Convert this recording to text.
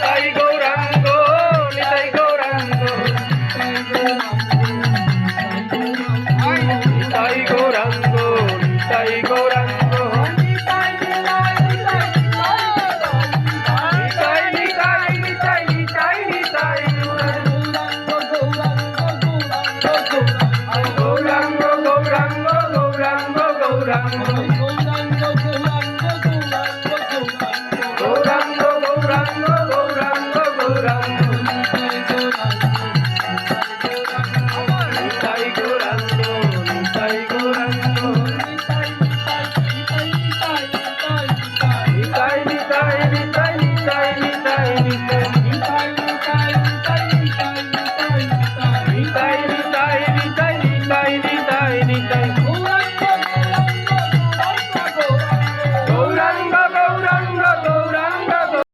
Nitai Gauranga Nitai Gauranga Nitai Gauranga Nitai Gauranga Nitai Nitai Nitai Nitai Nitai Gauranga Gauranga Gauranga Gauranga Gauranga Gauranga Gauranga Gauranga